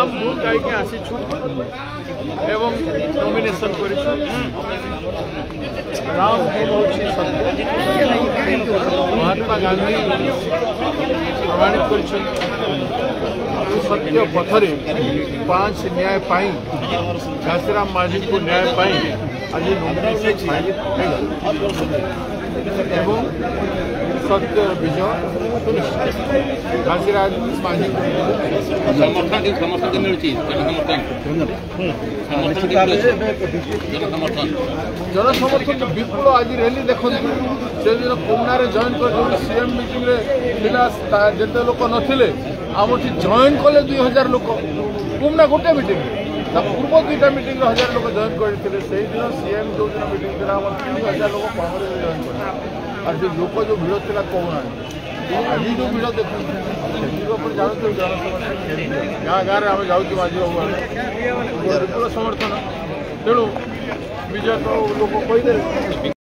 नाम भूल गायके आसीछु एवं नॉमिनेशन करिछु। राम होछि सत्य, महात्मा गांधी प्रमाणित करिछु। सत्य पथरे 5 न्याय पाई घासीराम माझी को न्याय पाई आज नॉमिनेशन एवं सत्य विजय घासीराम माझी समर्थन मिलुची। जन समर्थन विपुल आज रैली देखो से दिन कोमनारे जॉइन कर सीएम मीटिंग जिते लोक नथिले आमठी जॉइन कले 2000 लोक कोमना गोटे मीटिंग पूर्व 2टा मीटिंग 1000 लोक जॉइन करते दिन सीएम जो दिन मीटिंग था 3000 लोक कांग्रेस जॉइन कर और जो लोक जो भिड़ था कहना आज जो भिड़ देखो जानते गाँ गाँव आम जाऊँ माझी बाबू विपुल समर्थन तेणु विजय तो लोक कहीदे।